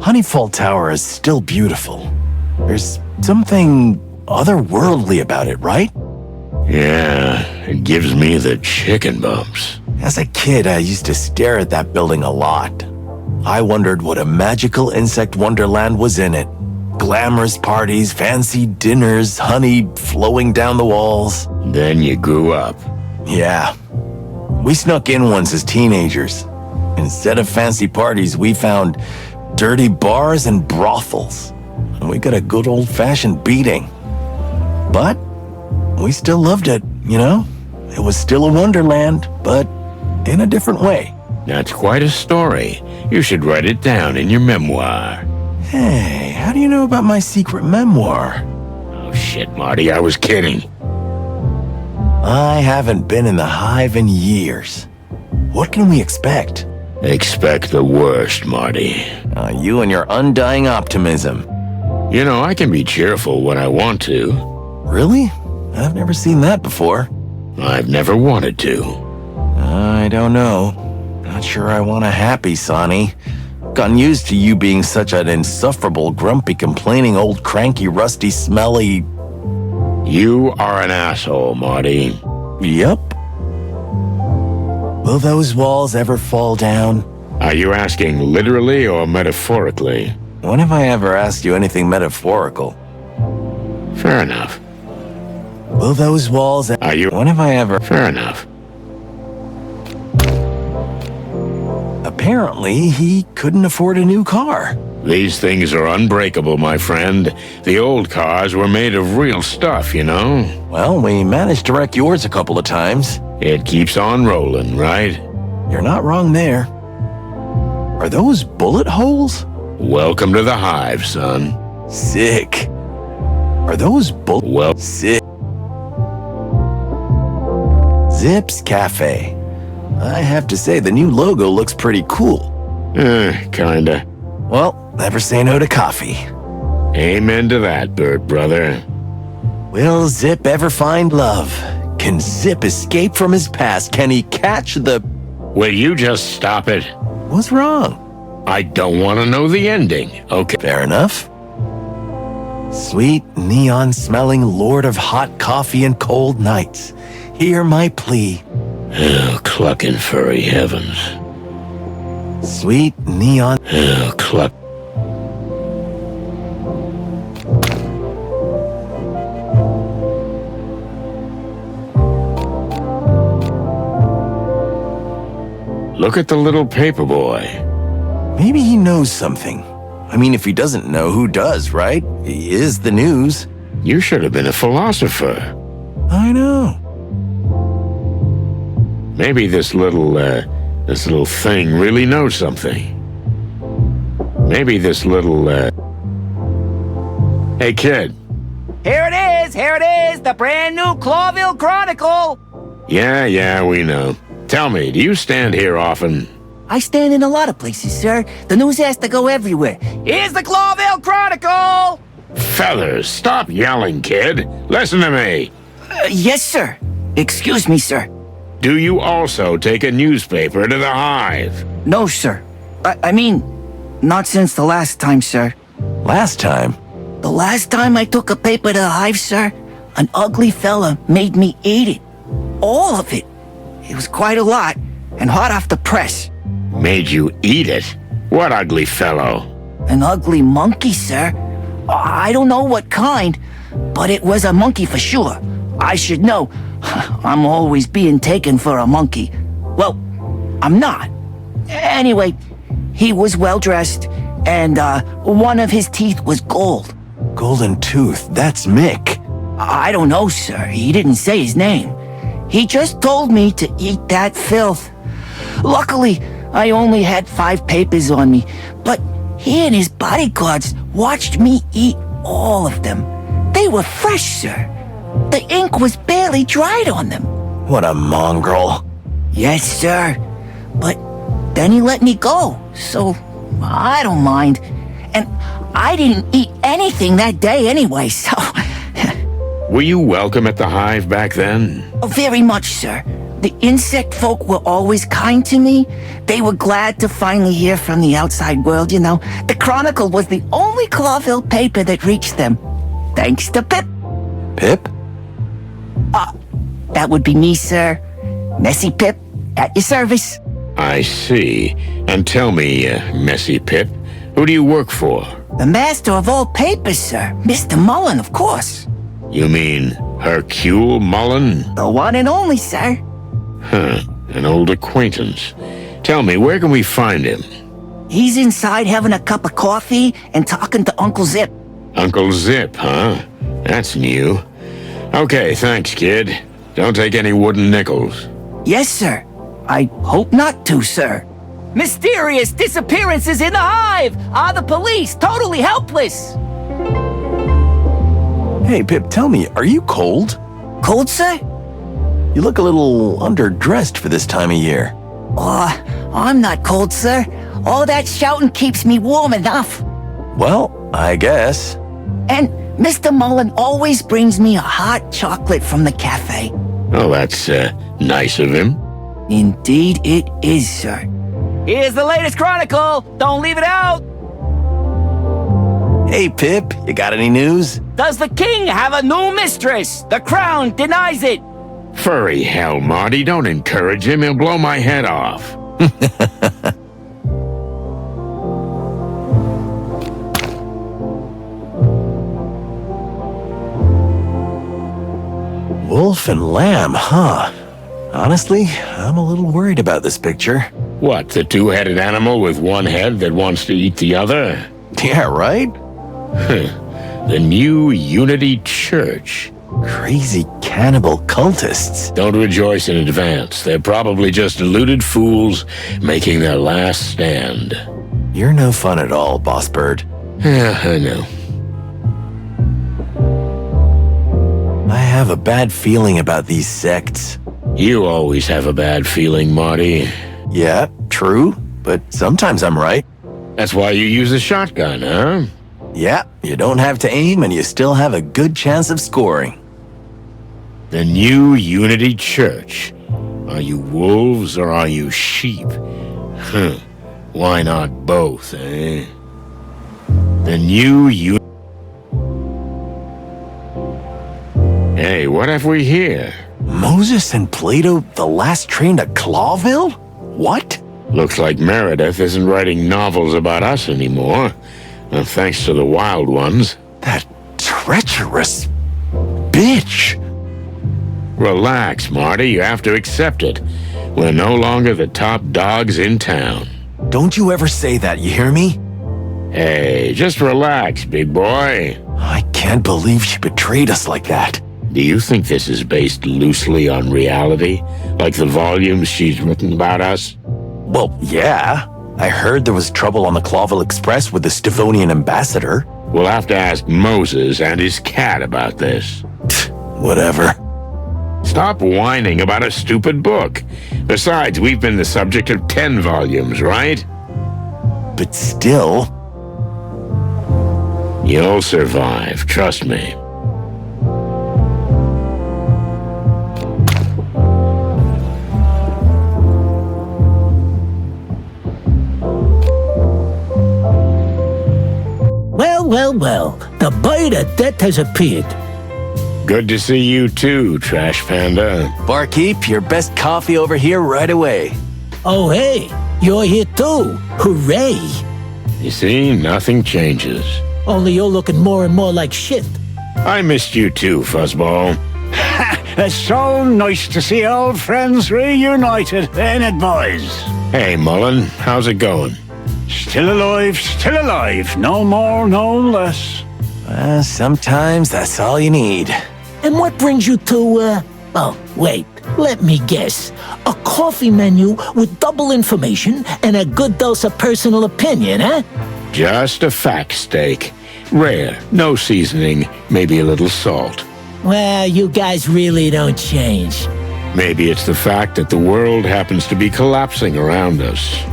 Honeyfall Tower is still beautiful. There's something otherworldly about it, right? Yeah, it gives me the chicken bumps. As a kid, I used to stare at that building a lot. I wondered what a magical insect wonderland was in it. Glamorous parties, fancy dinners, honey flowing down the walls. Then you grew up. Yeah. We snuck in once as teenagers. Instead of fancy parties, we found dirty bars and brothels. And we got a good old-fashioned beating. But we still loved it, you know? It was still a wonderland, but in a different way. That's quite a story. You should write it down in your memoir. Hey, how do you know about my secret memoir? Oh shit, Marty, I was kidding. I haven't been in the Hive in years. What can we expect? Expect the worst, Marty. You and your undying optimism. You know, I can be cheerful when I want to. Really? I've never seen that before. I've never wanted to. I don't know. Not sure I want a happy Sonny. Gotten used to you being such an insufferable, grumpy, complaining, old, cranky, rusty, smelly... You are an asshole, Marty. Yup. Will those walls ever fall down? Are you asking literally or metaphorically? When have I ever asked you anything metaphorical? Fair enough. Will those walls... Are you... When have I ever... Fair enough. Apparently, he couldn't afford a new car. These things are unbreakable, my friend. The old cars were made of real stuff, you know? Well, we managed to wreck yours a couple of times. It keeps on rolling, right? You're not wrong there. Are those bullet holes? Welcome to the Hive, son. Sick. Are those Well, sick? Zips Cafe. I have to say, the new logo looks pretty cool. Kinda. Well, never say no to coffee. Amen to that, Bert, brother. Will Zip ever find love? Can Zip escape from his past? Can he catch the... Will you just stop it? What's wrong? I don't want to know the ending, okay? Fair enough. Sweet, neon-smelling lord of hot coffee and cold nights, hear my plea. Oh, clucking furry heavens. Sweet, neon... Oh, cluck... Look at the little paper boy. Maybe he knows something. I mean, if he doesn't know, who does, right? He is the news. You should have been a philosopher. I know. Maybe this little thing really knows something. Maybe this little, Hey, kid. Here it is, the brand new Clawville Chronicle. Yeah, we know. Tell me, do you stand here often? I stand in a lot of places, sir. The news has to go everywhere. Here's the Clawville Chronicle! Fellas, stop yelling, kid. Listen to me. Yes, sir. Excuse me, sir. Do you also take a newspaper to the Hive? No, sir. I mean, not since the last time, sir. Last time? The last time I took a paper to the Hive, sir, an ugly fella made me eat it. All of it. It was quite a lot, and hot off the press. Made you eat it? What ugly fellow? An ugly monkey, sir. I don't know what kind, but it was a monkey for sure. I should know. I'm always being taken for a monkey. Well, I'm not. Anyway, he was well-dressed, and one of his teeth was gold. Golden Tooth, that's Mick. I don't know, sir. He didn't say his name. He just told me to eat that filth. Luckily, I only had 5 papers on me, but he and his bodyguards watched me eat all of them. They were fresh, sir. The ink was barely dried on them. What a mongrel. Yes, sir. But then he let me go, so I don't mind. And I didn't eat anything that day anyway, so... Were you welcome at the Hive back then? Very much, sir. The insect folk were always kind to me. They were glad to finally hear from the outside world, you know. The Chronicle was the only Clawville paper that reached them. Thanks to Pip. Pip? That would be me, sir. Messy Pip, at your service. I see. And tell me, Messy Pip, who do you work for? The master of all papers, sir. Mr. Mullen, of course. You mean Hercule Mullen? The one and only, sir. Huh, an old acquaintance. Tell me, where can we find him? He's inside having a cup of coffee and talking to Uncle Zip. Uncle Zip, huh? That's new. Okay, thanks, kid. Don't take any wooden nickels. Yes, sir. I hope not to, sir. Mysterious disappearances in the Hive! Are the police totally helpless? Hey, Pip, tell me, are you cold? Cold, sir? You look a little underdressed for this time of year. I'm not cold, sir. All that shouting keeps me warm enough. Well, I guess. And Mr. Mullen always brings me a hot chocolate from the cafe. Oh, that's, nice of him. Indeed it is, sir. Here's the latest Chronicle. Don't leave it out. Hey, Pip, you got any news? Does the king have a new mistress? The crown denies it. Furry hell, Marty, don't encourage him. He'll blow my head off. Wolf and lamb, huh? Honestly, I'm a little worried about this picture. What, the two-headed animal with one head that wants to eat the other? Yeah, right? The new Unity Church. Crazy cannibal cultists. Don't rejoice in advance. They're probably just deluded fools making their last stand. You're no fun at all, Boss Bird. Yeah, I know. I have a bad feeling about these sects. You always have a bad feeling, Marty. Yeah, true, but sometimes I'm right. That's why you use a shotgun, huh? Yeah, you don't have to aim and you still have a good chance of scoring. The new Unity Church. Are you wolves or are you sheep? Why not both, eh? The new Hey, what have we here? Moses and Plato, the last train to Clawville? What? Looks like Meredith isn't writing novels about us anymore. Thanks to the wild ones. That treacherous bitch. Relax, Marty. You have to accept it. We're no longer the top dogs in town. Don't you ever say that, you hear me? Hey, just relax, big boy. I can't believe she betrayed us like that. Do you think this is based loosely on reality? Like the volumes she's written about us? Well, yeah. I heard there was trouble on the Clawville Express with the Stivonian ambassador. We'll have to ask Moses and his cat about this. Whatever. Stop whining about a stupid book. Besides, we've been the subject of 10 volumes, right? But still... You'll survive, trust me. Well, the bird of death has appeared. Good to see you too, Trash Panda. Barkeep, your best coffee over here right away. Oh, hey, you're here too. Hooray. You see, nothing changes. Only you're looking more and more like shit. I missed you too, Fuzzball. It's so nice to see old friends reunited, ain't it, boys? Hey, Mullen, how's it going? Still alive, no more, no less. Sometimes that's all you need. And what brings you to, oh, wait, let me guess. A coffee menu with double information and a good dose of personal opinion, huh? Just a fact steak. Rare, no seasoning, maybe a little salt. Well, you guys really don't change. Maybe it's the fact that the world happens to be collapsing around us.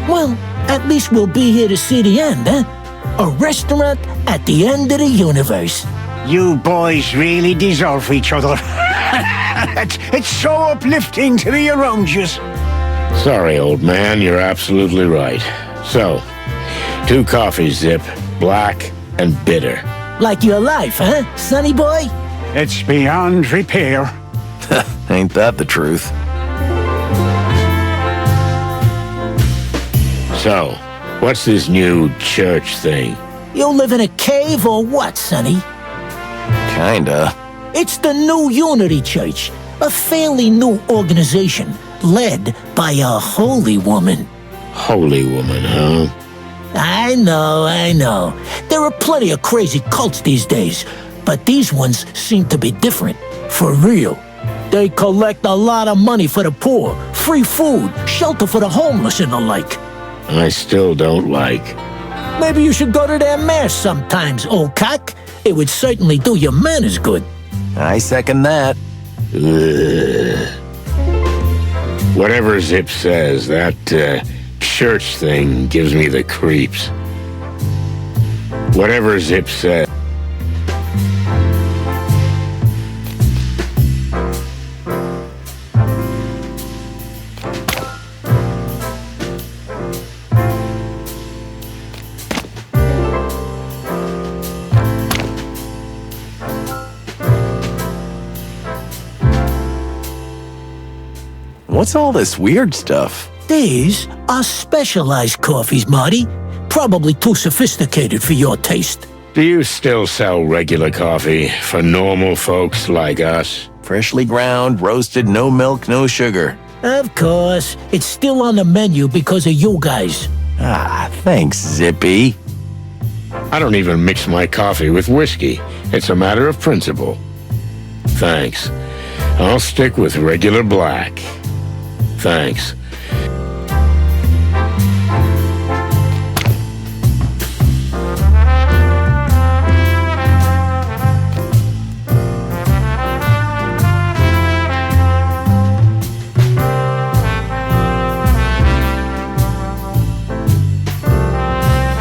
Well, at least we'll be here to see the end, huh? A restaurant at the end of the universe. You boys really deserve each other. It's so uplifting to be around you. Sorry, old man, you're absolutely right. So, 2 coffees, Zip, black and bitter. Like your life, huh, sonny boy? It's beyond repair. Ain't that the truth? So, what's this new church thing? You live in a cave or what, sonny? Kinda. It's the New Unity Church, a fairly new organization led by a holy woman. Holy woman, huh? I know. There are plenty of crazy cults these days, but these ones seem to be different. For real. They collect a lot of money for the poor, free food, shelter for the homeless and the like. I still don't like. Maybe you should go to their mass sometimes, old cock. It would certainly do your manners good. I second that. Ugh. Whatever Zip says, that church thing gives me the creeps. Whatever Zip says. What's all this weird stuff? These are specialized coffees, Marty. Probably too sophisticated for your taste. Do you still sell regular coffee for normal folks like us? Freshly ground, roasted, no milk, no sugar. Of course, it's still on the menu because of you guys. Ah, thanks, Zippy. I don't even mix my coffee with whiskey. It's a matter of principle. Thanks. I'll stick with regular black. Thanks.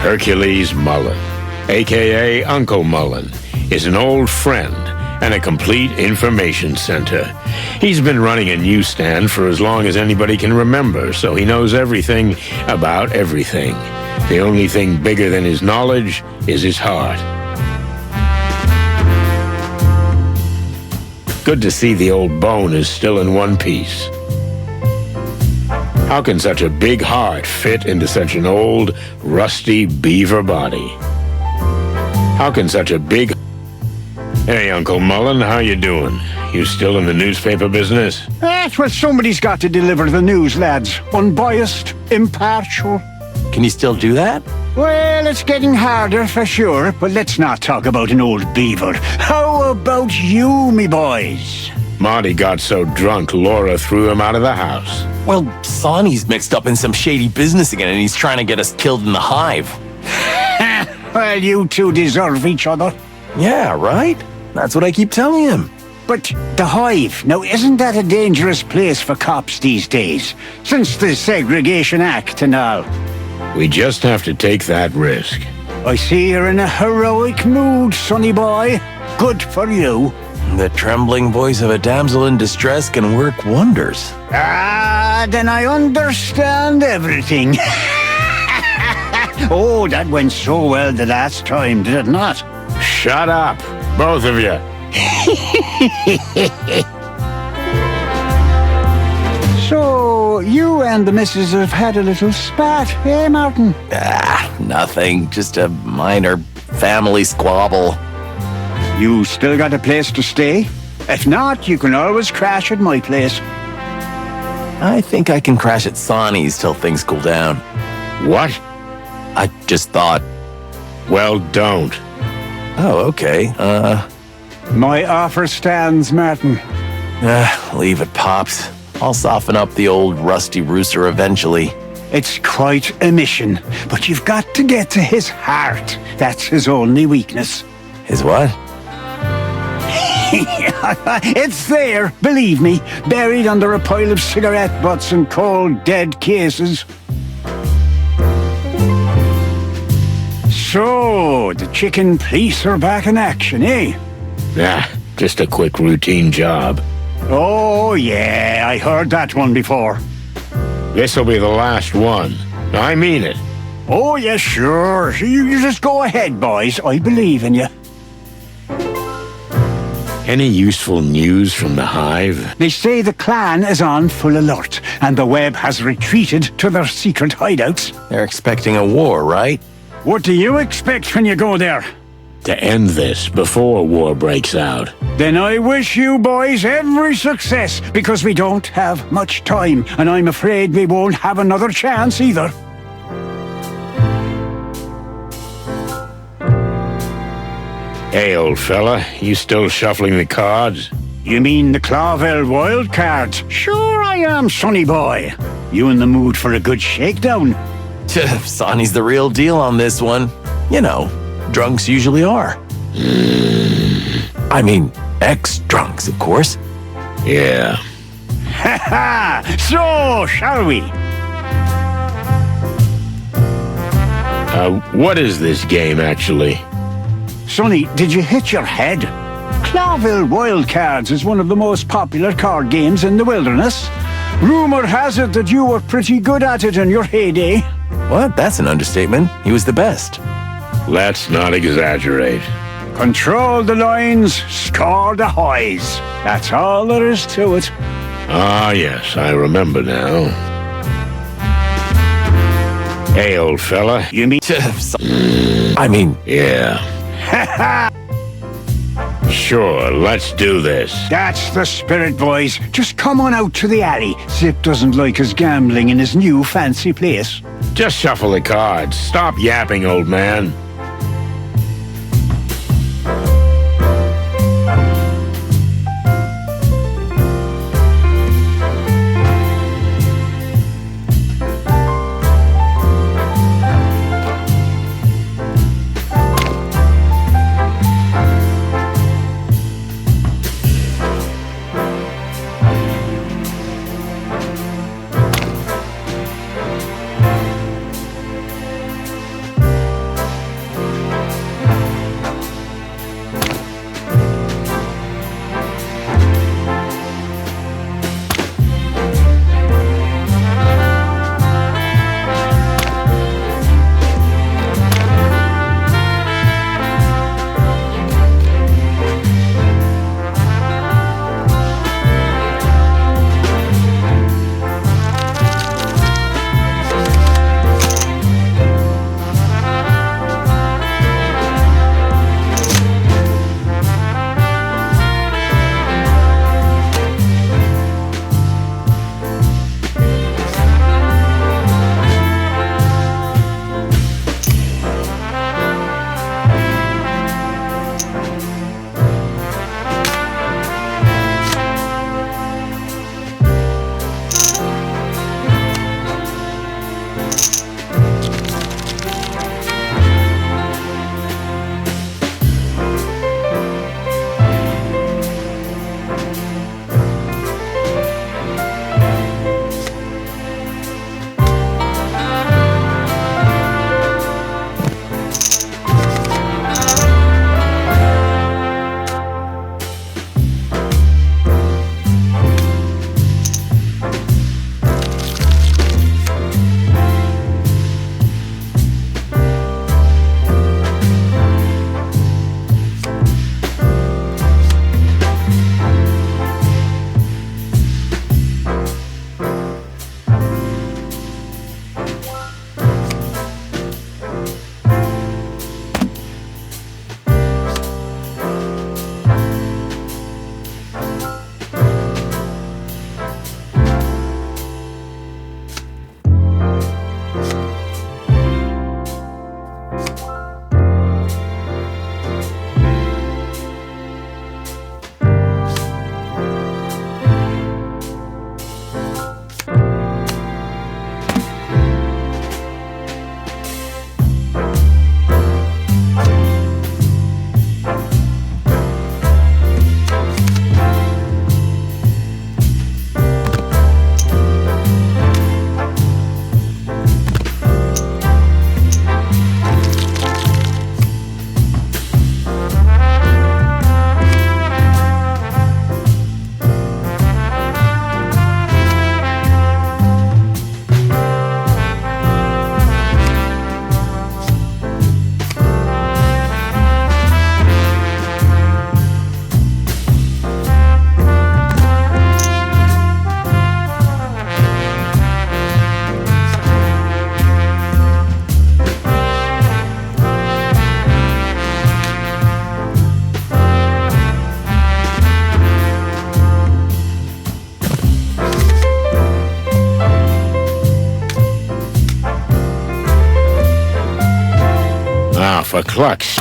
Hercules Mullen, a.k.a. Uncle Mullen, is an old friend and a complete information center. He's been running a newsstand for as long as anybody can remember, so he knows everything about everything. The only thing bigger than his knowledge is his heart. Good to see the old bone is still in one piece. How can such a big heart fit into such an old, rusty beaver body? How can such a big... Hey, Uncle Mullen, how you doing? You still in the newspaper business? That's what somebody's got to deliver the news, lads. Unbiased, impartial. Can you still do that? Well, it's getting harder for sure, but let's not talk about an old beaver. How about you, me boys? Marty got so drunk, Laura threw him out of the house. Well, Sonny's mixed up in some shady business again, and he's trying to get us killed in the hive. Well, you two deserve each other. Yeah, right? That's what I keep telling him. But the hive, now isn't that a dangerous place for cops these days? Since the Segregation Act and all. We just have to take that risk. I see you're in a heroic mood, sonny boy. Good for you. The trembling voice of a damsel in distress can work wonders. Ah, then I understand everything. Oh, that went so well the last time, did it not? Shut up, both of you. So, you and the missus have had a little spat, eh, Martin? Ah, nothing. Just a minor family squabble. You still got a place to stay? If not, you can always crash at my place. I think I can crash at Sonny's till things cool down. What? I just thought. Well, don't. Oh, okay. My offer stands, Martin. Leave it, Pops. I'll soften up the old rusty rooster eventually. It's quite a mission, but you've got to get to his heart. That's his only weakness. His what? It's there, believe me, buried under a pile of cigarette butts and cold, dead cases. So, the chicken police are back in action, eh? Nah, just a quick routine job. Oh, yeah, I heard that one before. This'll be the last one. I mean it. Oh, yeah, sure. You just go ahead, boys. I believe in you. Any useful news from the Hive? They say the clan is on full alert, and the web has retreated to their secret hideouts. They're expecting a war, right? What do you expect when you go there? To end this before war breaks out. Then I wish you boys every success, because we don't have much time, and I'm afraid we won't have another chance either. Hey, old fella, you still shuffling the cards? You mean the Clawville wild cards? Sure I am, sonny boy. You in the mood for a good shakedown? Sonny's the real deal on this one. You know, drunks usually are. I mean, ex-drunks, of course. Yeah. Ha ha! So, shall we? What is this game, actually? Sonny, did you hit your head? Clawville Wildcards is one of the most popular card games in the wilderness. Rumor has it that you were pretty good at it in your heyday. What? That's an understatement. He was the best. Let's not exaggerate. Control the lines, score the highs. That's all there is to it. Ah, yes, I remember now. Hey, old fella. You mean... I mean... Yeah. Sure, let's do this. That's the spirit, boys. Just come on out to the alley. Zip doesn't like us gambling in his new fancy place. Just shuffle the cards. Stop yapping, old man. Now for Clux.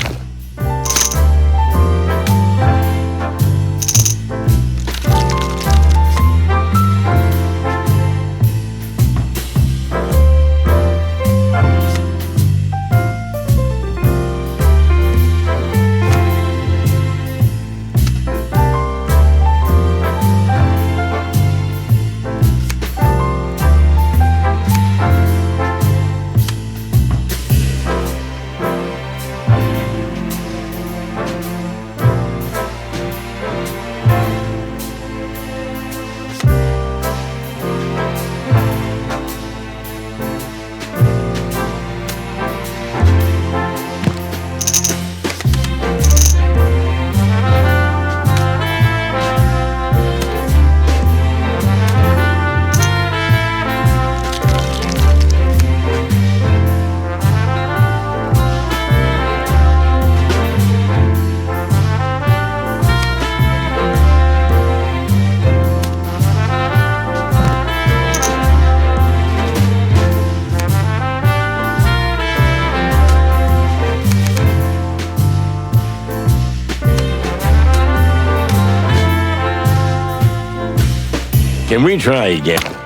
Can we try again?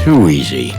Too easy.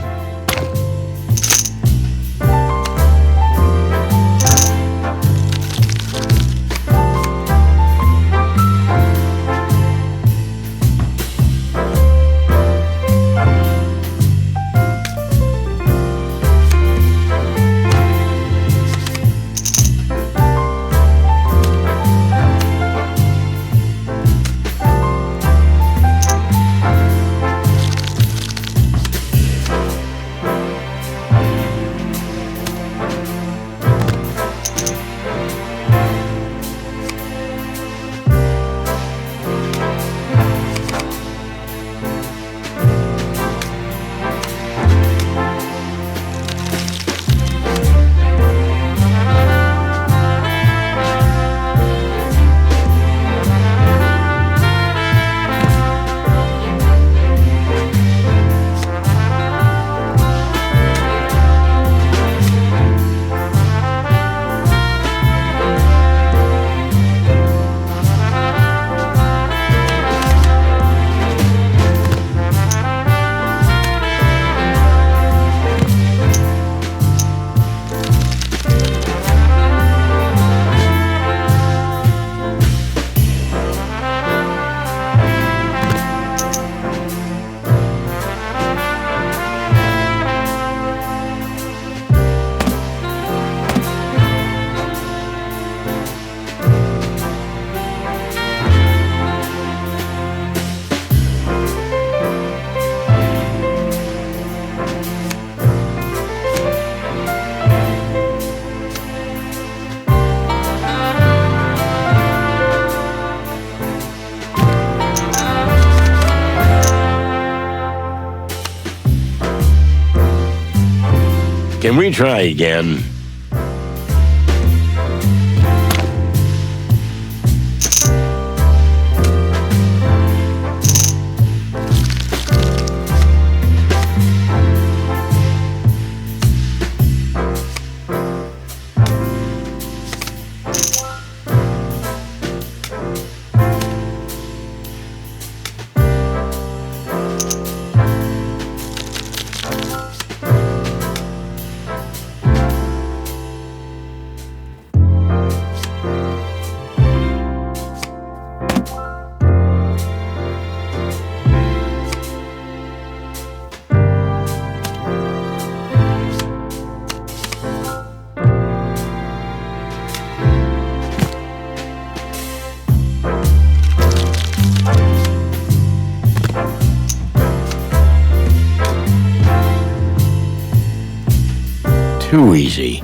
Can we try again? Too easy.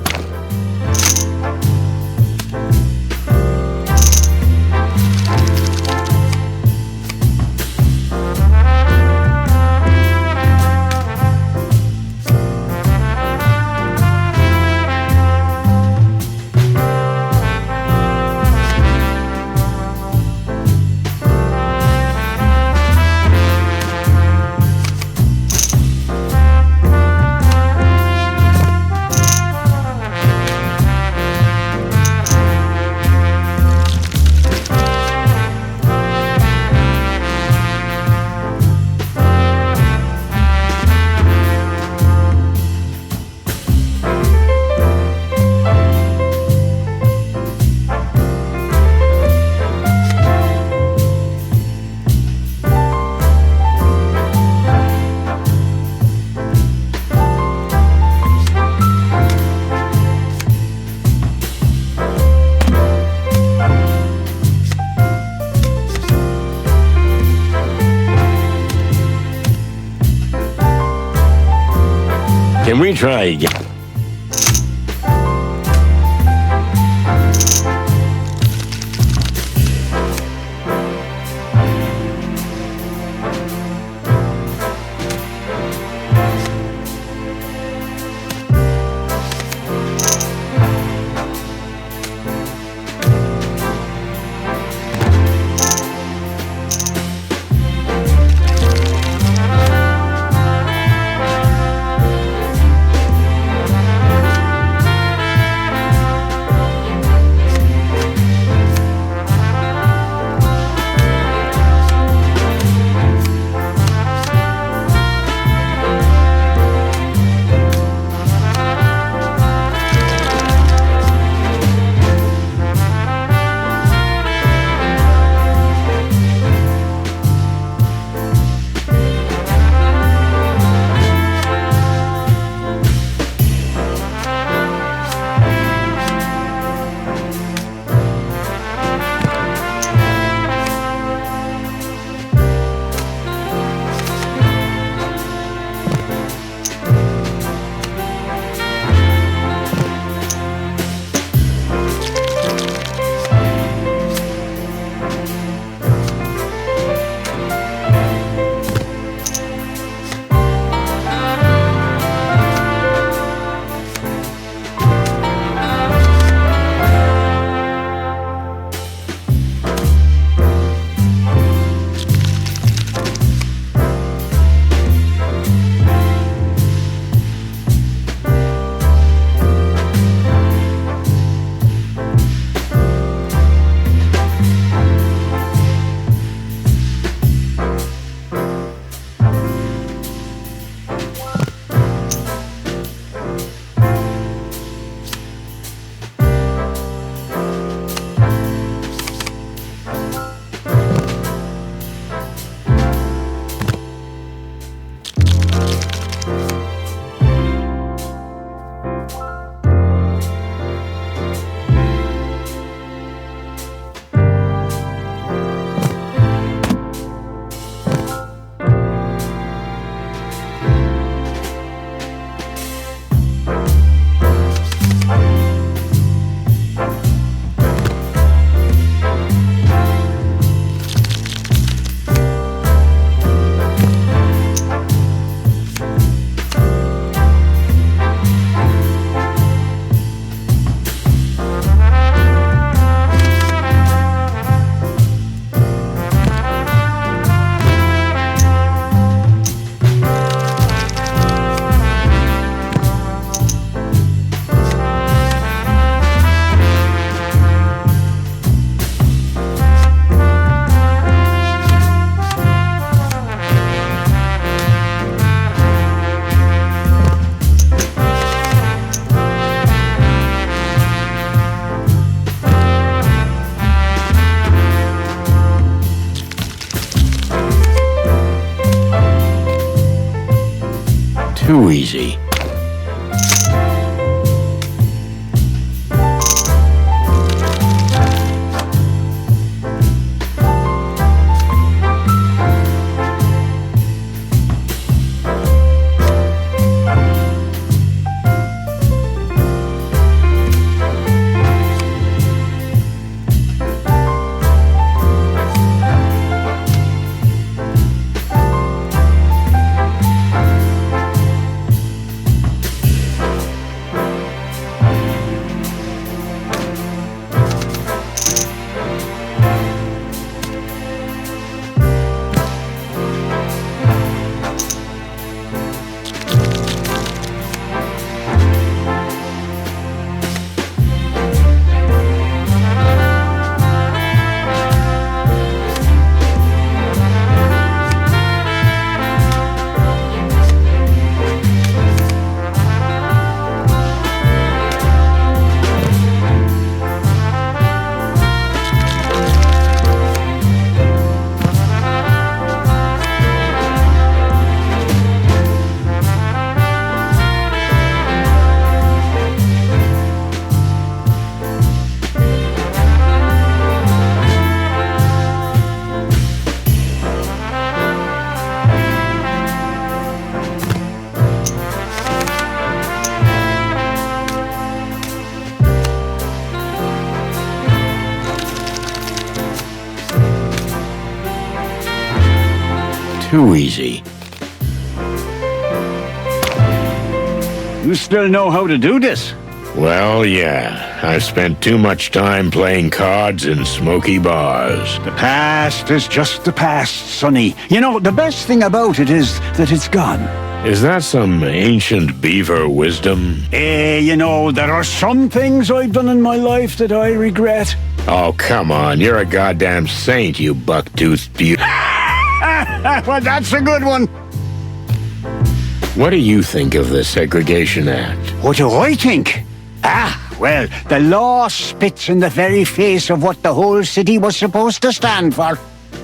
Can we try again? Too easy. Too easy. You still know how to do this? Well, yeah. I've spent too much time playing cards in smoky bars. The past is just the past, Sonny. You know, the best thing about it is that it's gone. Is that some ancient beaver wisdom? You know, there are some things I've done in my life that I regret. Oh, come on. You're a goddamn saint, you buck-toothed beauty. Well, that's a good one. What do you think of the Segregation Act? What do I think? Well, the law spits in the very face of what the whole city was supposed to stand for.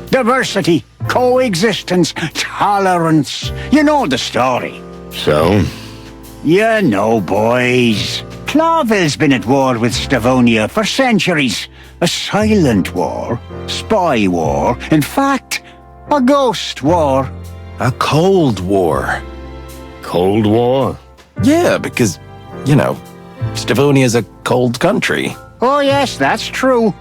Diversity, coexistence, tolerance. You know the story. So? You know, boys. Clawville's been at war with Stavonia for centuries. A silent war, spy war, in fact, a ghost war. A Cold War. Cold War? Yeah, because, you know, Stavonia's a cold country. Oh yes, that's true.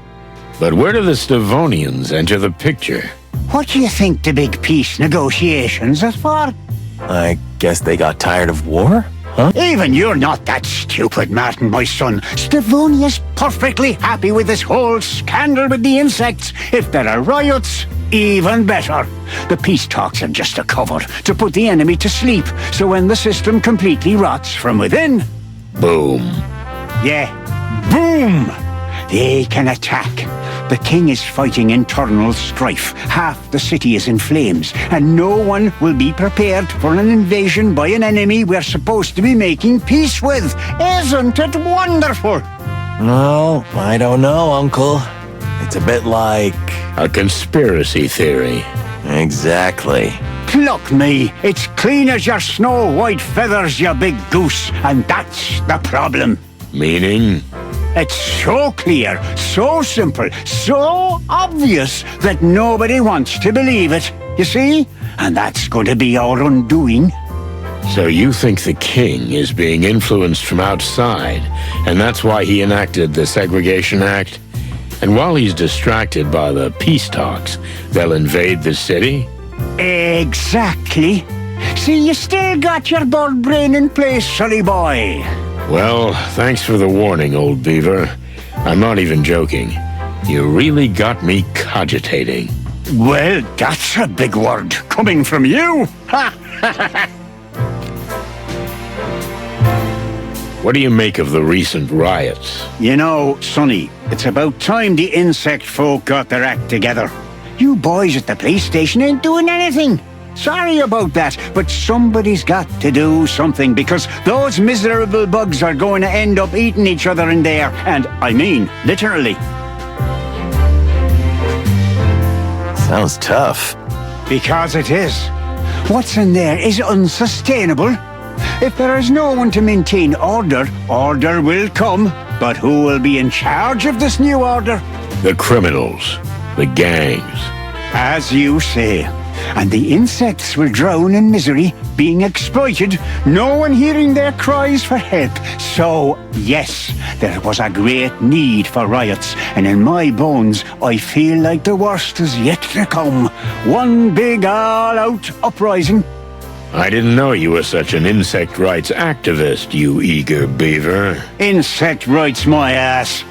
But where do the Stavonians enter the picture? What do you think the big peace negotiations are for? I guess they got tired of war? Huh? Even you're not that stupid, Martin, my son. Stavonia's perfectly happy with this whole scandal with the insects. If there are riots, even better. The peace talks are just a cover to put the enemy to sleep, so when the system completely rots from within... Boom. Yeah, boom! They can attack. The king is fighting internal strife. Half the city is in flames, and no one will be prepared for an invasion by an enemy we're supposed to be making peace with. Isn't it wonderful? Well, I don't know, Uncle. It's a bit like... A conspiracy theory. Exactly. Pluck me. It's clean as your snow-white feathers, you big goose, and that's the problem. Meaning? It's so clear, so simple, so obvious that nobody wants to believe it, you see? And that's going to be our undoing. So you think the king is being influenced from outside, and that's why he enacted the Segregation Act? And while he's distracted by the peace talks, they'll invade the city? Exactly. See, you still got your bird brain in place, sonny boy. Well, thanks for the warning, old beaver. I'm not even joking. You really got me cogitating. Well, that's a big word coming from you. What do you make of the recent riots? You know, Sonny, it's about time the insect folk got their act together. You boys at the police station ain't doing anything. Sorry about that, but somebody's got to do something because those miserable bugs are going to end up eating each other in there. And I mean, literally. Sounds tough. Because it is. What's in there is unsustainable. If there is no one to maintain order, order will come. But who will be in charge of this new order? The criminals. The gangs. As you say. And the insects will drown in misery, being exploited, no one hearing their cries for help. So, yes, there was a great need for riots, and in my bones, I feel like the worst is yet to come. One big all-out uprising. I didn't know you were such an insect rights activist, you eager beaver. Insect rights, my ass.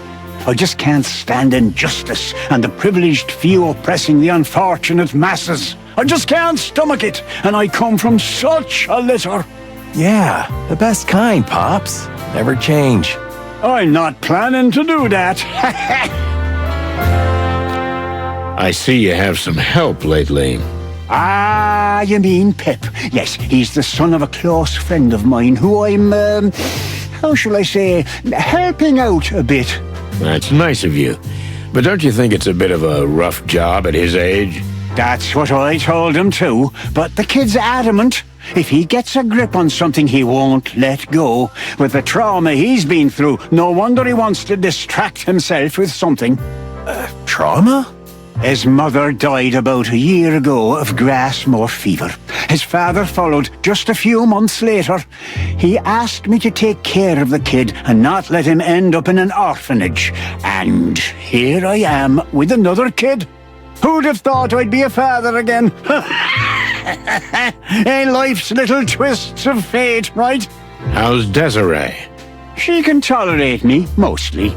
I just can't stand injustice and the privileged few oppressing the unfortunate masses. I just can't stomach it, and I come from such a litter. Yeah, the best kind, Pops. Never change. I'm not planning to do that. I see you have some help lately. Ah, you mean Pip. Yes, he's the son of a close friend of mine who I'm, how shall I say, helping out a bit. That's nice of you. But don't you think it's a bit of a rough job at his age? That's what I told him too, but the kid's adamant. If he gets a grip on something, he won't let go. With the trauma he's been through, no wonder he wants to distract himself with something. Trauma? His mother died about a year ago of grass-moor fever. His father followed just a few months later. He asked me to take care of the kid and not let him end up in an orphanage. And here I am with another kid. Who'd have thought I'd be a father again? Ain't life's little twists of fate, right? How's Desiree? She can tolerate me, mostly.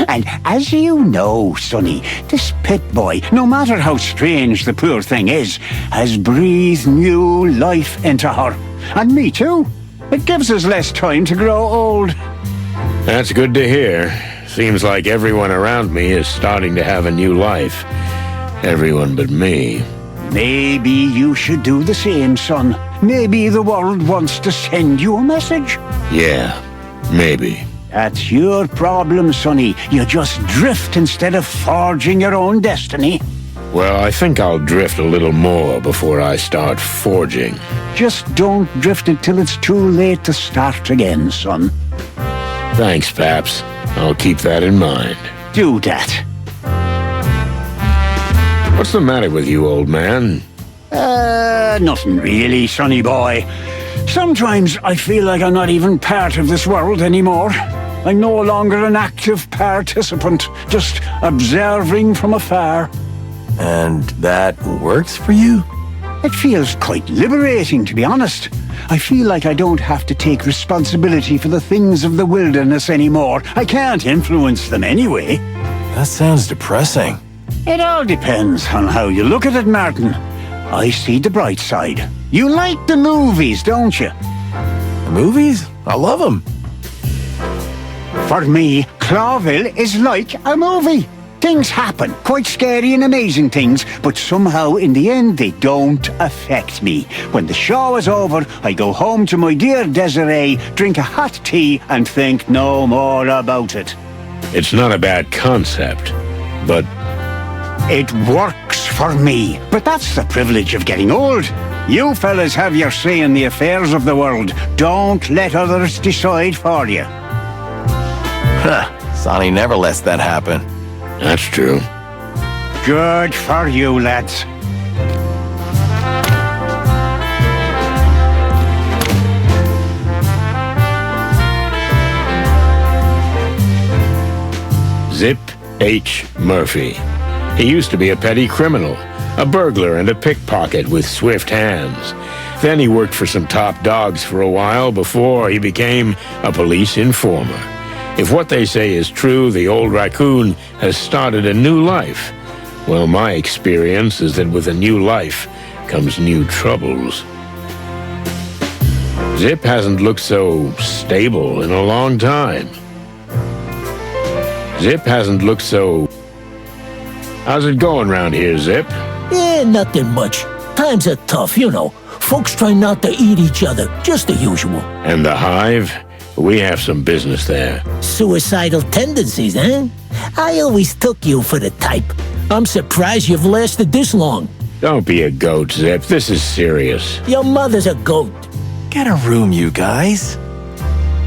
And as you know, Sonny, this Pip boy, no matter how strange the poor thing is, has breathed new life into her. And me too. It gives us less time to grow old. That's good to hear. Seems like everyone around me is starting to have a new life. Everyone but me. Maybe you should do the same, son. Maybe the world wants to send you a message. Yeah, maybe. That's your problem, Sonny. You just drift instead of forging your own destiny. Well, I think I'll drift a little more before I start forging. Just don't drift until it's too late to start again, son. Thanks, Paps. I'll keep that in mind. Do that. What's the matter with you, old man? Nothing really, sonny boy. Sometimes I feel like I'm not even part of this world anymore. I'm no longer an active participant, just observing from afar. And that works for you? It feels quite liberating, to be honest. I feel like I don't have to take responsibility for the things of the wilderness anymore. I can't influence them anyway. That sounds depressing. It all depends on how you look at it, Martin. I see the bright side. You like the movies, don't you? The movies? I love them. For me, Clawville is like a movie. Things happen, quite scary and amazing things, but somehow in the end they don't affect me. When the show is over, I go home to my dear Desiree, drink a hot tea and think no more about it. It's not a bad concept, but it works for me. But that's the privilege of getting old. You fellas have your say in the affairs of the world. Don't let others decide for you. Sonny never lets that happen. that's true. Good for you, lads. Zip H. Murphy. He used to be a petty criminal, a burglar and a pickpocket with swift hands. Then he worked for some top dogs for a while before he became a police informer. If what they say is true, the old raccoon has started a new life. Well, my experience is that with a new life comes new troubles. Zip hasn't looked so stable in a long time. Zip hasn't looked so... How's it going round here, Zip? Nothing much. Times are tough, you know. Folks try not to eat each other, just the usual. And the Hive? We have some business there. Suicidal tendencies, eh? I always took you for the type. I'm surprised you've lasted this long. Don't be a goat, Zip. This is serious. Your mother's a goat. got a room, you guys.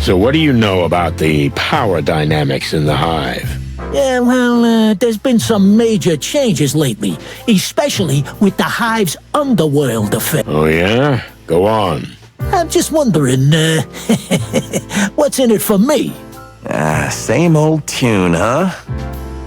So what do you know about the power dynamics in the hive? Yeah, well, there's been some major changes lately, especially with the hive's underworld affair. Oh yeah? Go on. I'm just wondering, what's in it for me? Same old tune, huh?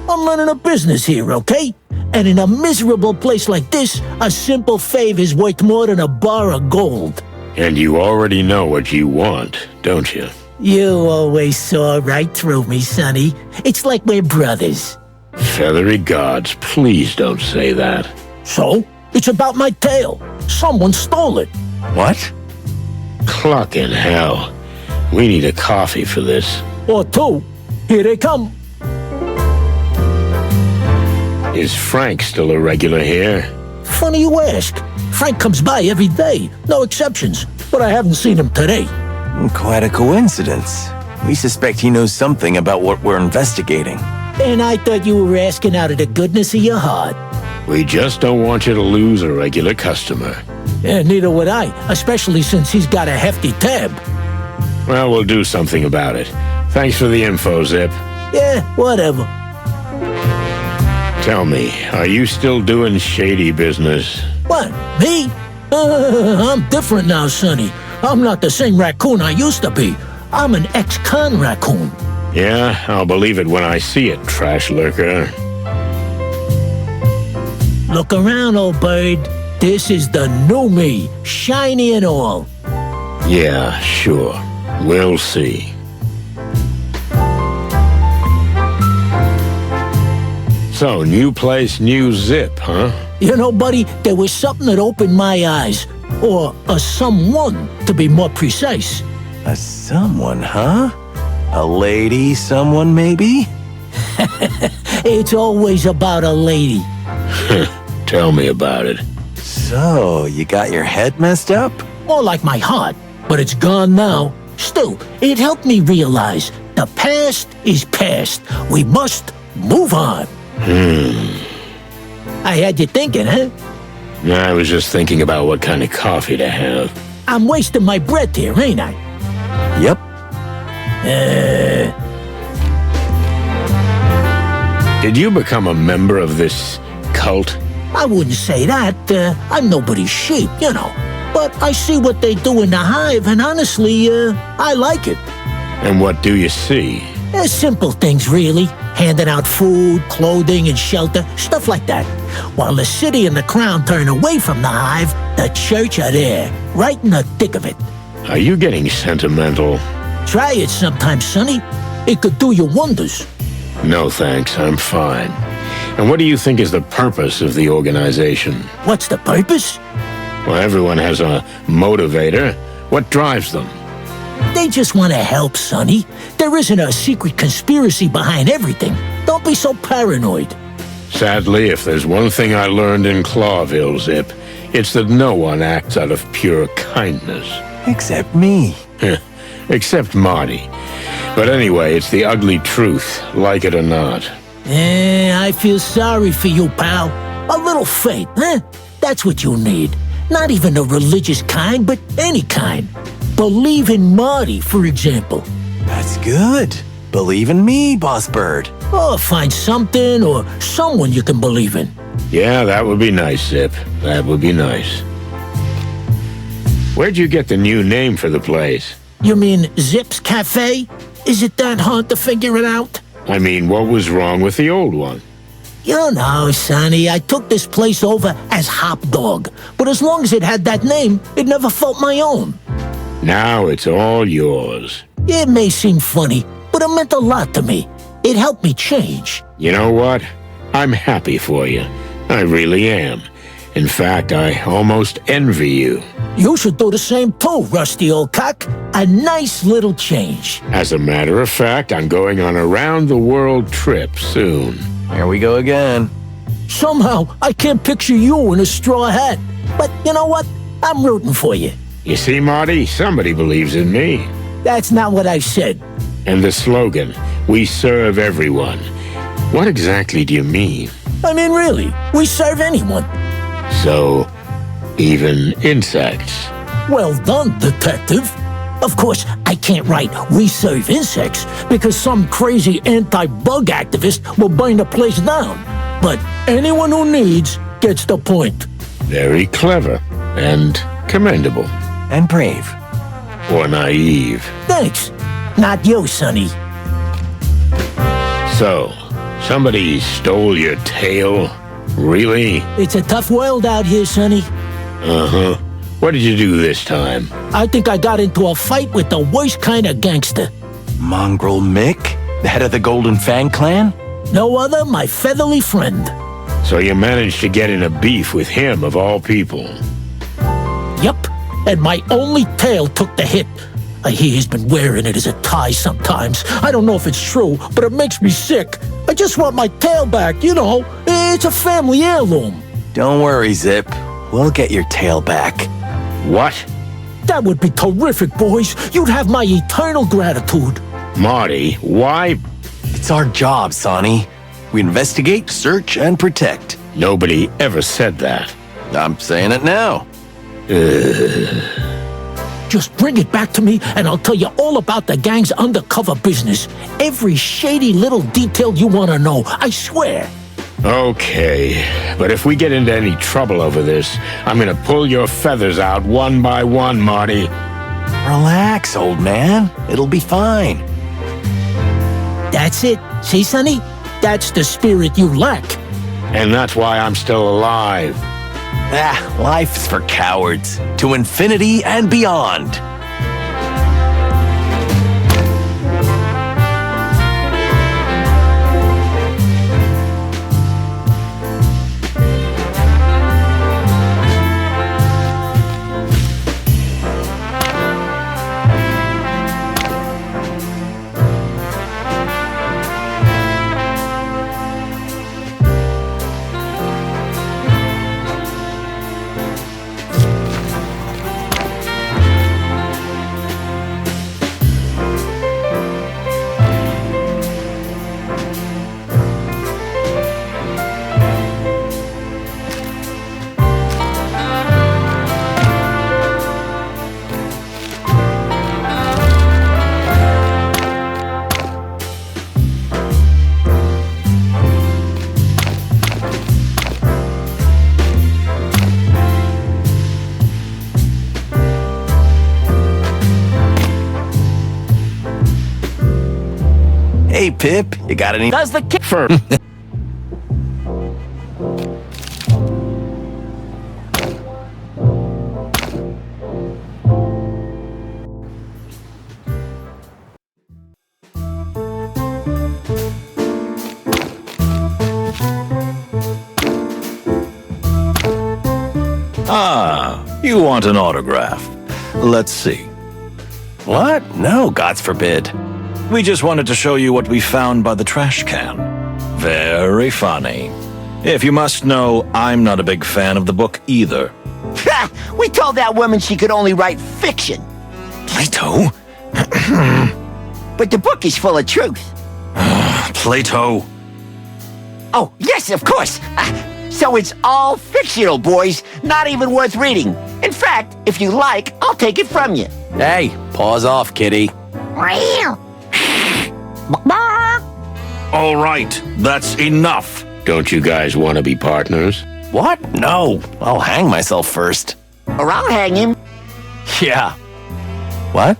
I'm running a business here, okay? And in a miserable place like this, a simple favor is worth more than a bar of gold. And you already know what you want, don't you? You always saw right through me, Sonny. It's like we're brothers. Feathery gods, please don't say that. So, it's about my tail. Someone stole it. What? Clucking hell. We need a coffee for this. Or two. Here they come. Is Frank still a regular here? Funny you ask. Frank comes by every day, no exceptions. But I haven't seen him today. Quite a coincidence. We suspect he knows something about what we're investigating. And I thought you were asking out of the goodness of your heart. We just don't want you to lose a regular customer. And neither would I, especially since he's got a hefty tab. Well, we'll do something about it. Thanks for the info, Zip. Yeah, whatever. Tell me, are you still doing shady business? What, me? I'm different now, Sonny. I'm not the same raccoon I used to be. I'm an ex-con raccoon. Yeah, I'll believe it when I see it, trash lurker. Look around, old bird. This is the new me, shiny and all. Yeah, sure. We'll see. So, new place, new Zip, huh? You know, buddy, there was something that opened my eyes. Or a someone, to be more precise. A someone, huh? A lady, someone maybe? It's always about a lady. Tell me about it. So, you got your head messed up? More like my heart, but it's gone now. Still, it helped me realize the past is past. We must move on. I had you thinking, huh? I was just thinking about what kind of coffee to have. I'm wasting my breath here, ain't I? Yep. Did you become a member of this cult? I wouldn't say that. I'm nobody's sheep, you know. But I see what they do in the hive, and honestly, I like it. And what do you see? Simple things, really. Handing out food, clothing, and shelter, stuff like that. While the city and the crown turn away from the hive, the church are there, right in the thick of it. Are you getting sentimental? Try it sometime, Sonny. It could do you wonders. No thanks, I'm fine. And what do you think is the purpose of the organization? What's the purpose? Well, everyone has a motivator. What drives them? They just want to help, Sonny. There isn't a secret conspiracy behind everything. Don't be so paranoid. Sadly, if there's one thing I learned in Clawville, Zip, it's that no one acts out of pure kindness. Except me. Except Marty. But anyway, it's the ugly truth, like it or not. I feel sorry for you, pal. A little faith, huh? That's what you need. Not even a religious kind, but any kind. Believe in Marty, for example. That's good. Believe in me, Boss Bird. Or find something or someone you can believe in. Yeah, that would be nice, Zip. That would be nice. Where'd you get the new name for the place? You mean Zip's Cafe? Is it that hard to figure it out? I mean, what was wrong with the old one? You know, Sonny, I took this place over as Hop Dog. But as long as it had that name, it never felt my own. Now it's all yours. It may seem funny, but it meant a lot to me. It helped me change. You know what? I'm happy for you. I really am. In fact, I almost envy you. You should do the same too, rusty old cock. A nice little change. As a matter of fact, I'm going on a round-the-world trip soon. Here we go again. Somehow, I can't picture you in a straw hat. But you know what? I'm rooting for you. You see, Marty, somebody believes in me. That's not what I said. And the slogan, we serve everyone. What exactly do you mean? I mean, really, we serve anyone. So, even insects? Well done, detective. Of course, I can't write "We serve insects" because some crazy anti-bug activist will burn the place down. But anyone who needs gets the point. Very clever and commendable. And brave. Or naive. Thanks. Not you, Sonny. So, somebody stole your tail? Really? It's a tough world out here, Sonny. Uh-huh. What did you do this time? I think I got into a fight with the worst kind of gangster. Mongrel Mick? The head of the Golden Fang clan? No other, my feathery friend. So you managed to get in a beef with him, of all people. Yup, and my only tail took the hit. I hear he's been wearing it as a tie sometimes. I don't know if it's true, but it makes me sick. I just want my tail back, you know. It's a family heirloom. Don't worry, Zip. We'll get your tail back. What? That would be terrific, boys. You'd have my eternal gratitude. Marty, why? It's our job, Sonny. We investigate, search, and protect. Nobody ever said that. I'm saying it now. Just bring it back to me, and I'll tell you all about the gang's undercover business. Every shady little detail you want to know, I swear. Okay, but if we get into any trouble over this, I'm gonna pull your feathers out one by one, Marty. Relax, old man. It'll be fine. That's it. See, Sonny? That's the spirit you lack. And that's why I'm still alive. Life's for cowards. To infinity and beyond. Hey, Pip, you got any? Does the kid... You want an autograph. Let's see. What? No, God's forbid. We just wanted to show you what we found by the trash can. Very funny. If you must know, I'm not a big fan of the book either. We told that woman she could only write fiction. Plato? But the book is full of truth. Plato. Oh, yes, of course. So it's all fictional, boys. Not even worth reading. In fact, if you like, I'll take it from you. Hey, pause off, kitty. All right, that's enough. Don't you guys want to be partners? What? No, I'll hang myself first. Or I'll hang him. Yeah. What?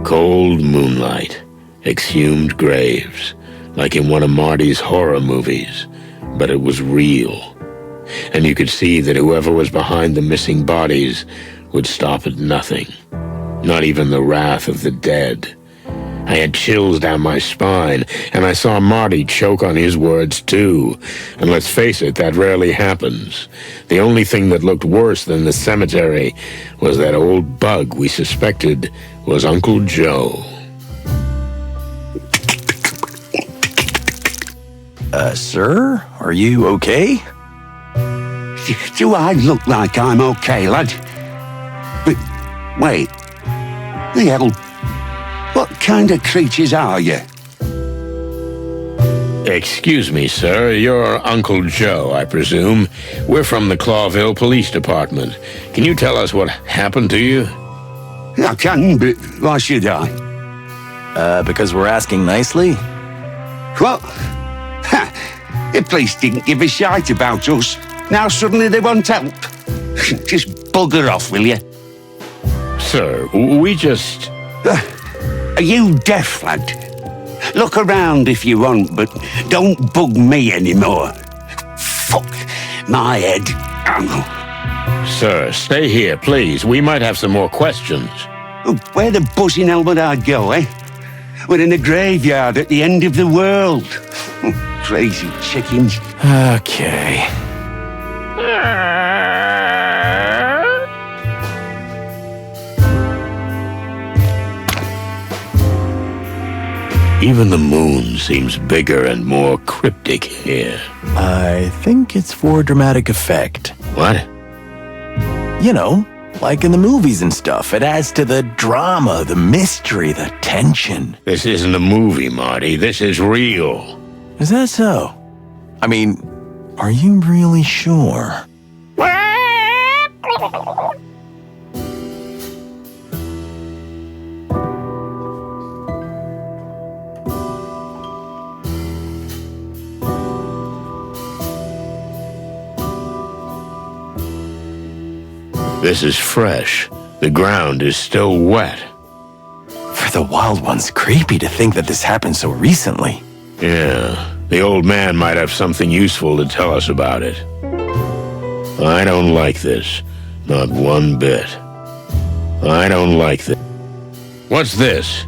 Cold moonlight, exhumed graves, like in one of Marty's horror movies, but it was real. And you could see that whoever was behind the missing bodies would stop at nothing. Not even the wrath of the dead. I had chills down my spine, and I saw Marty choke on his words too. And let's face it, that rarely happens. The only thing that looked worse than the cemetery was that old bug we suspected was Uncle Joe. Sir? Are you okay? Do I look like I'm okay, lad? But, wait. The hell? What kind of creatures are you? Excuse me, sir. You're Uncle Joe, I presume. We're from the Clawville Police Department. Can you tell us what happened to you? I can, but why should I? Because we're asking nicely? What? Ha! The police didn't give a shite about us. Now suddenly they want help. Just bugger off, will you? Sir, we just... Are you deaf, lad? Look around if you want, but don't bug me anymore. Fuck my head. Sir, stay here, please. We might have some more questions. Where the buzzing hell would I go, eh? We're in a graveyard at the end of the world. Crazy chickens. Okay. Even the moon seems bigger and more cryptic here. I think it's for dramatic effect. What? You know, like in the movies and stuff. It adds to the drama, the mystery, the tension. This isn't a movie, Marty. This is real. Is that so? I mean, are you really sure? This is fresh. The ground is still wet. For the wild ones, creepy to think that this happened so recently. Yeah, the old man might have something useful to tell us about it. I don't like this. Not one bit. I don't like this. What's this?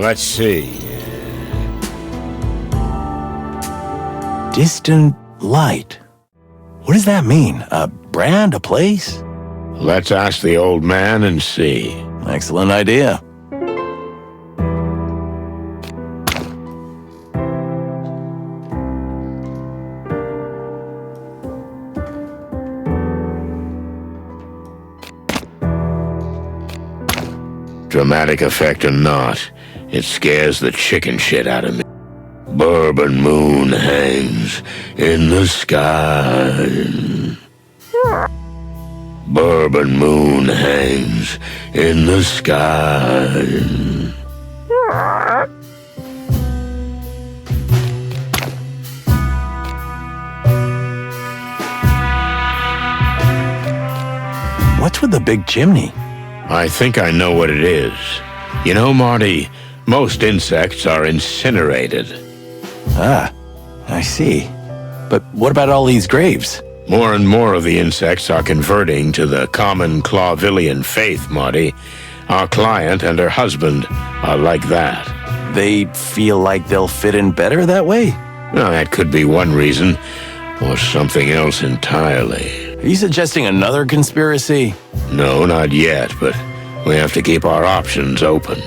Let's see. Distant light. What does that mean? A brand, a place? Let's ask the old man and see. Excellent idea. Dramatic effect or not, it scares the chicken shit out of me. Bourbon moon hangs in the sky. Bourbon moon hangs in the sky. What's with the big chimney? I think I know what it is. You know, Marty, most insects are incinerated. Ah, I see. But what about all these graves? More and more of the insects are converting to the common Clawvillian faith, Marty. Our client and her husband are like that. They feel like they'll fit in better that way? Now, that could be one reason, or something else entirely. Are you suggesting another conspiracy? No, not yet, but we have to keep our options open.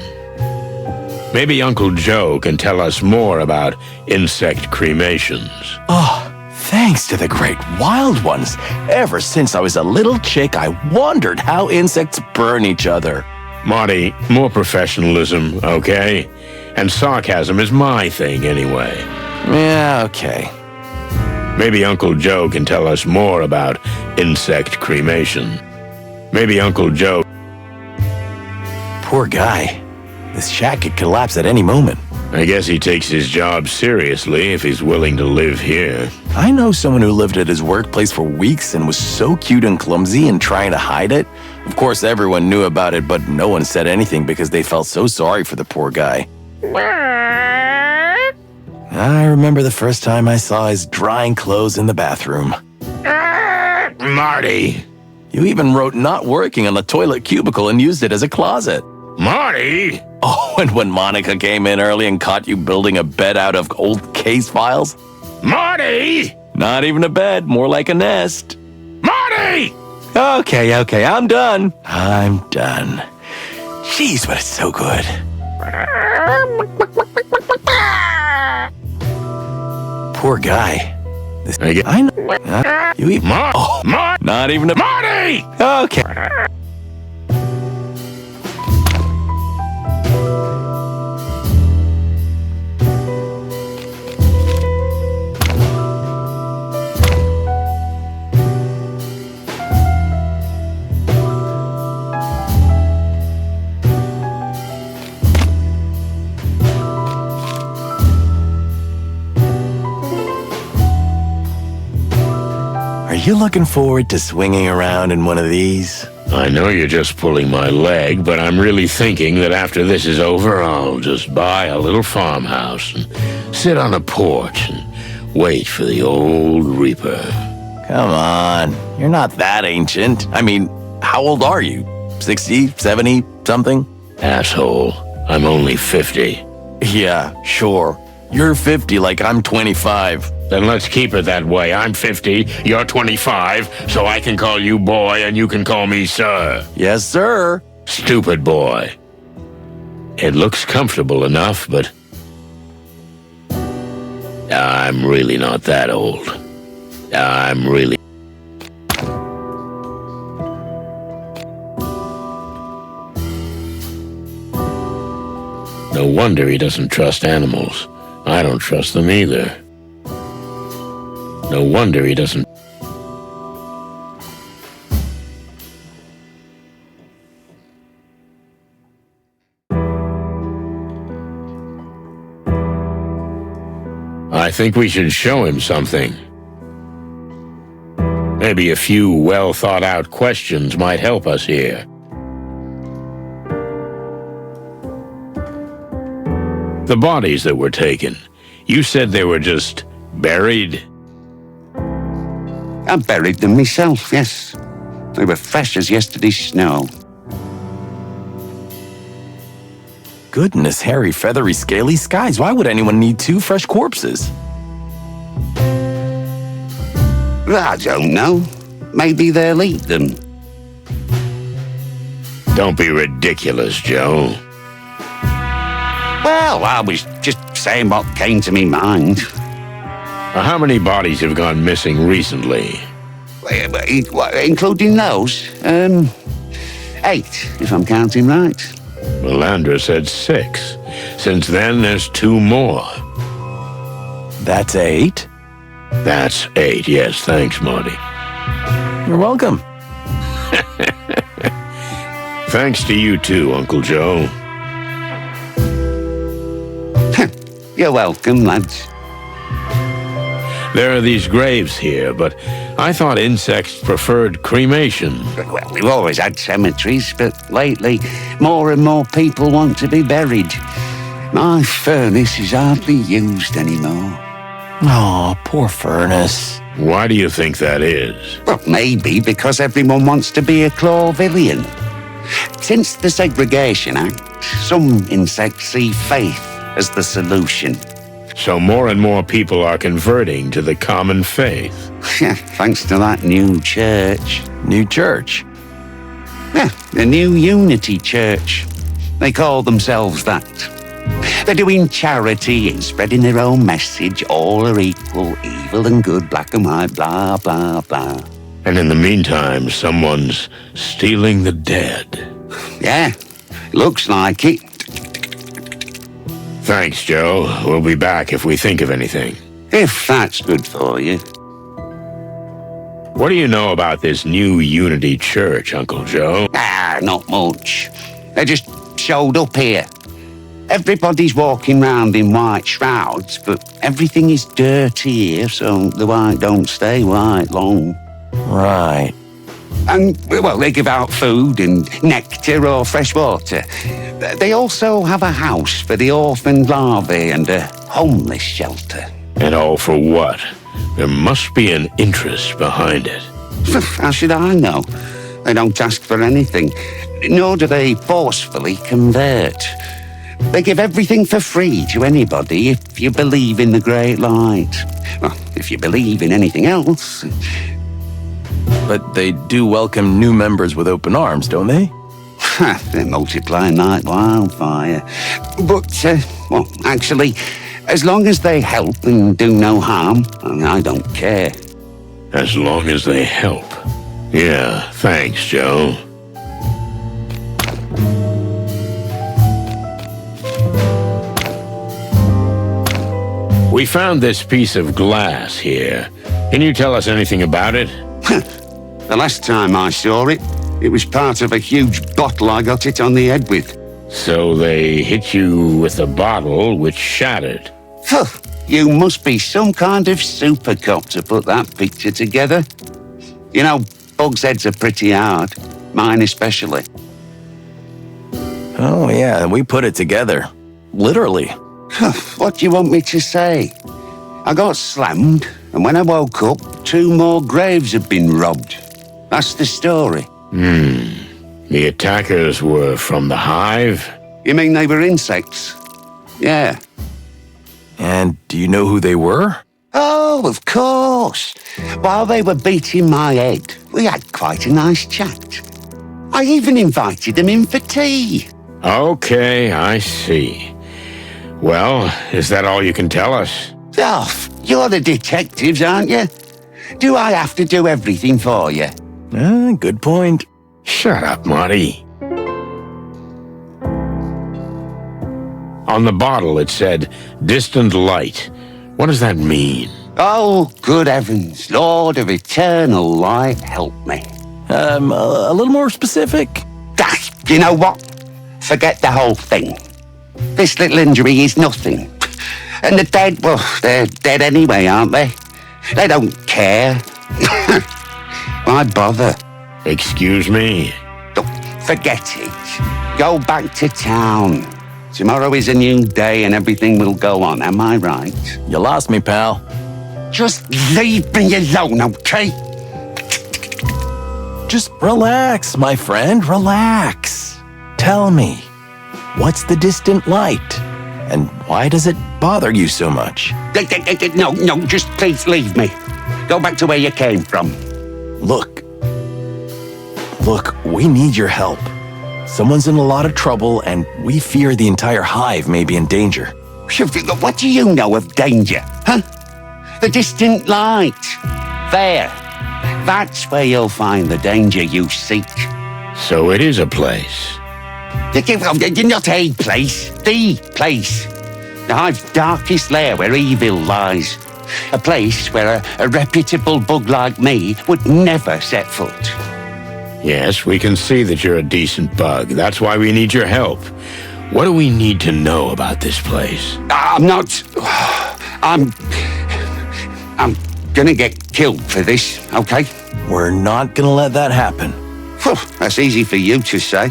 Maybe Uncle Joe can tell us more about insect cremations. Oh, thanks to the great wild ones. Ever since I was a little chick, I wondered how insects burn each other. Marty, more professionalism, okay? And sarcasm is my thing anyway. Yeah, okay. Maybe Uncle Joe can tell us more about insect cremation. Maybe Uncle Joe... Poor guy. This shack could collapse at any moment. I guess he takes his job seriously if he's willing to live here. I know someone who lived at his workplace for weeks and was so cute and clumsy and trying to hide it. Of course, everyone knew about it, but no one said anything because they felt so sorry for the poor guy. I remember the first time I saw his drying clothes in the bathroom. Marty! You even wrote "not working" on the toilet cubicle and used it as a closet. Marty! Oh, and when Monica came in early and caught you building a bed out of old case files? Marty! Not even a bed, more like a nest. Marty! Okay, I'm done. I'm done. Jeez, but it's so good. Poor guy. I know. You eat. Oh, not even a. Marty! Okay. Are you looking forward to swinging around in one of these? I know you're just pulling my leg, but I'm really thinking that after this is over, I'll just buy a little farmhouse and sit on a porch and wait for the old reaper. Come on, you're not that ancient. I mean, how old are you? 60, 70, something? Asshole, I'm only 50. Yeah, sure. You're 50 like I'm 25. Then let's keep it that way. I'm 50, you're 25, so I can call you boy and you can call me sir. Yes, sir. Stupid boy. It looks comfortable enough, but I'm really not that old. I'm really... No wonder he doesn't trust animals. I don't trust them either. No wonder he doesn't... I think we should show him something. Maybe a few well-thought-out questions might help us here. The bodies that were taken, you said they were just buried? I buried them myself, yes. They were fresh as yesterday's snow. Goodness, hairy, feathery, scaly skies. Why would anyone need 2 fresh corpses? I don't know. Maybe they'll eat them. Don't be ridiculous, Joe. Well, I was just saying what came to me mind. How many bodies have gone missing recently? Including those? 8, if I'm counting right. Melandra said 6. Since then, there's 2 more. That's 8? That's 8, yes. Thanks, Marty. You're welcome. Thanks to you too, Uncle Joe. You're welcome, lads. There are these graves here, but I thought insects preferred cremation. Well, we've always had cemeteries, but lately more and more people want to be buried. My furnace is hardly used anymore. Oh, poor Furnace. Why do you think that is? Well, maybe because everyone wants to be a Clawvillian. Since the Segregation Act, some insects see faith as the solution. So more and more people are converting to the common faith. Yeah, thanks to that new church. New church. Yeah, the new Unity Church. They call themselves that. They're doing charity and spreading their own message. All are equal, evil and good, black and white, blah, blah, blah. And in the meantime, someone's stealing the dead. Yeah, looks like it. Thanks, Joe. We'll be back if we think of anything. If that's good for you. What do you know about this new Unity Church, Uncle Joe? Not much. They just showed up here. Everybody's walking round in white shrouds, but everything is dirty here, so the white don't stay white long. Right. And, well, they give out food and nectar or fresh water. They also have a house for the orphaned larvae and a homeless shelter. And all for what? There must be an interest behind it. How should I know? They don't ask for anything, nor do they forcefully convert. They give everything for free to anybody if you believe in the Great Light. Well, if you believe in anything else. But they do welcome new members with open arms, don't they? They're multiplying like wildfire. But, well, actually, as long as they help and do no harm, I don't care. As long as they help. Yeah, thanks, Joe. We found this piece of glass here. Can you tell us anything about it? The last time I saw it, it was part of a huge bottle I got it on the head with. So they hit you with a bottle which shattered. Phew, you must be some kind of super cop to put that picture together. You know, bugs' heads are pretty hard. Mine especially. Oh, yeah, we put it together. Literally. What do you want me to say? I got slammed, and when I woke up, 2 more graves had been robbed. That's the story. The attackers were from the HIVE? You mean they were insects? Yeah. And do you know who they were? Oh, of course. While they were beating my head, we had quite a nice chat. I even invited them in for tea. Okay, I see. Well, is that all you can tell us? Oh, you're the detectives, aren't you? Do I have to do everything for you? Good point. Shut up, Marty. On the bottle it said, distant light. What does that mean? Oh, good heavens, Lord of eternal light, help me. A little more specific? You know what? Forget the whole thing. This little injury is nothing. And the dead, well, they're dead anyway, aren't they? They don't care. Why bother? Excuse me? Forget it. Go back to town. Tomorrow is a new day and everything will go on, am I right? You lost me, pal. Just leave me alone, okay? Just relax, my friend, relax. Tell me, What's the distant light? And why does it bother you so much? No, just please leave me. Go back to where you came from. Look, we need your help. Someone's in a lot of trouble, and we fear the entire hive may be in danger. What do you know of danger, huh? The distant light. There. That's where you'll find the danger you seek. So it is a place. Not a place, the place. The hive's darkest lair where evil lies. A place where a reputable bug like me would never set foot. Yes, we can see that you're a decent bug. That's why we need your help. What do we need to know about this place? I'm gonna get killed for this, okay? We're not gonna let that happen. That's easy for you to say.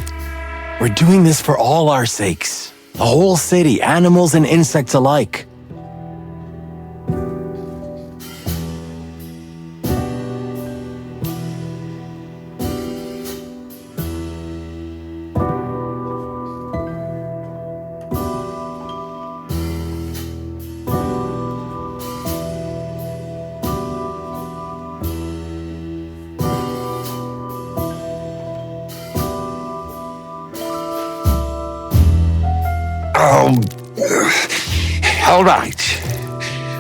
We're doing this for all our sakes. The whole city, animals and insects alike.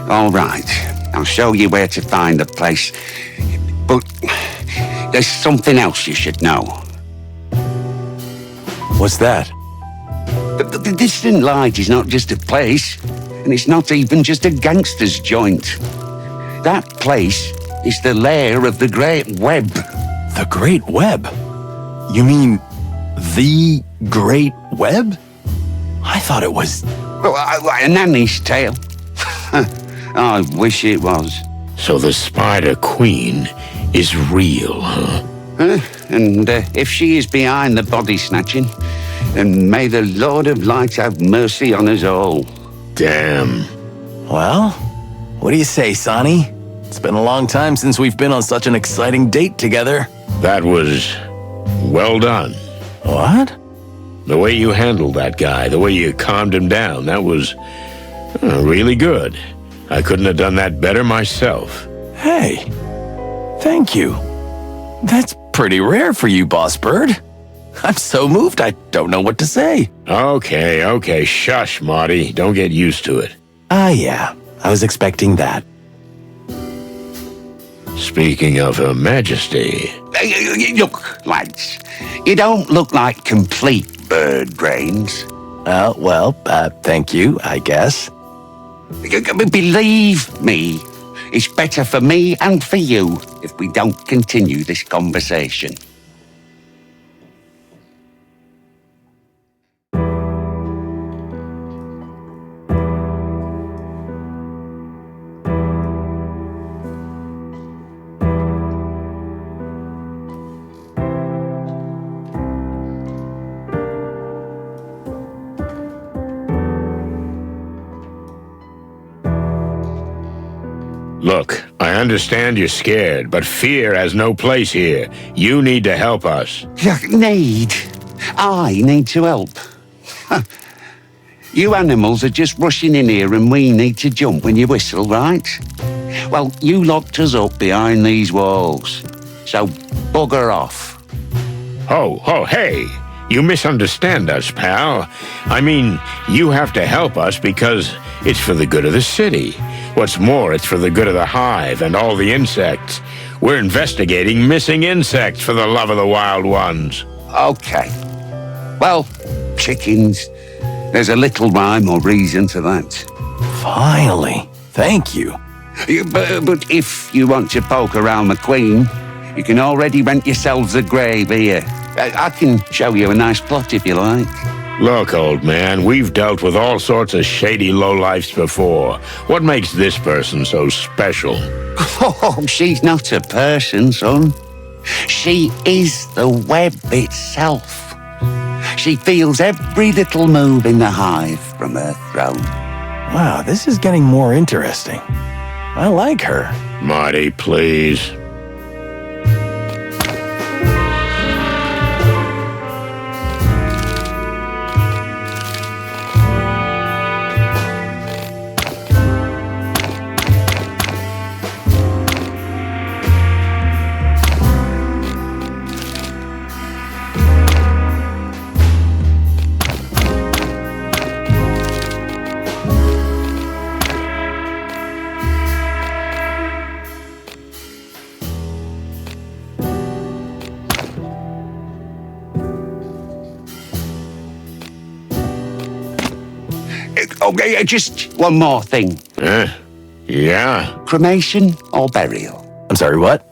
All right. I'll show you where to find the place. But there's something else you should know. What's that? The distant light is not just a place, and it's not even just a gangster's joint. That place is the lair of the Great Web. The Great Web? You mean the Great Web? I thought it was... A nanny's tale. I wish it was. So the Spider Queen is real, huh? And if she is behind the body snatching, then may the Lord of Light have mercy on us all. Damn. Well, what do you say, Sonny? It's been a long time since we've been on such an exciting date together. That was well done. What? The way you handled that guy, the way you calmed him down, that was really good. I couldn't have done that better myself. Hey, thank you. That's pretty rare for you, Boss Bird. I'm so moved I don't know what to say. Okay, shush, Marty. Don't get used to it. Yeah, I was expecting that. Speaking of Her Majesty... Look, lads, you don't look like complete bird brains. Thank you, I guess. Believe me, it's better for me and for you if we don't continue this conversation. Look, I understand you're scared, but fear has no place here. You need to help us. I need to help. You animals are just rushing in here and we need to jump when you whistle, right? Well, you locked us up behind these walls, so bugger off. Oh, hey! You misunderstand us, pal. I mean, you have to help us because it's for the good of the city. What's more, it's for the good of the hive and all the insects. We're investigating missing insects for the love of the wild ones. Okay. Well, chickens. There's a little rhyme or reason to that. Finally. Thank you. But if you want to poke around the Queen, you can already rent yourselves a grave here. I can show you a nice plot if you like. Look, old man, we've dealt with all sorts of shady lowlifes before. What makes this person so special? Oh, she's not a person, son. She is the web itself. She feels every little move in the hive from her throne. Wow, this is getting more interesting. I like her. Marty, please. Okay, just one more thing. Yeah. Cremation or burial? I'm sorry, what?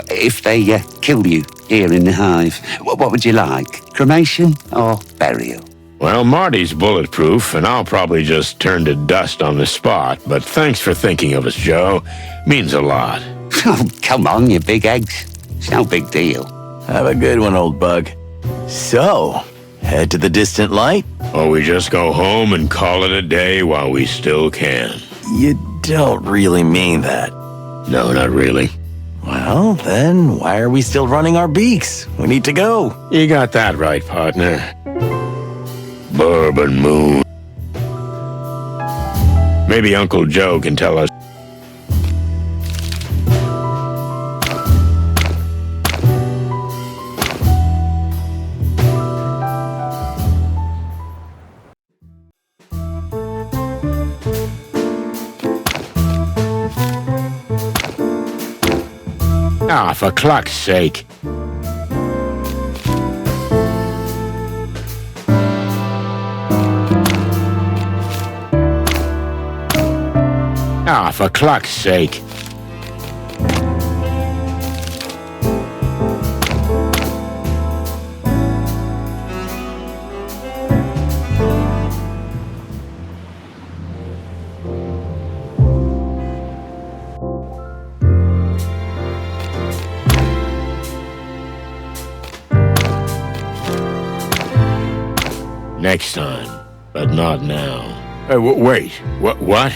If they kill you here in the Hive, what would you like? Cremation or burial? Well, Marty's bulletproof, and I'll probably just turn to dust on the spot, but thanks for thinking of us, Joe. Means a lot. Oh, come on, you big eggs. It's no big deal. Have a good one, old bug. So, head to the distant light? Or we just go home and call it a day while we still can. You don't really mean that. No, not really. Well, then why are we still running our beaks? We need to go. You got that right, partner. Bourbon Moon. Maybe Uncle Joe can tell us. Ah, for cluck's sake. Ah, for cluck's sake. Next time, but not now. Wait, what?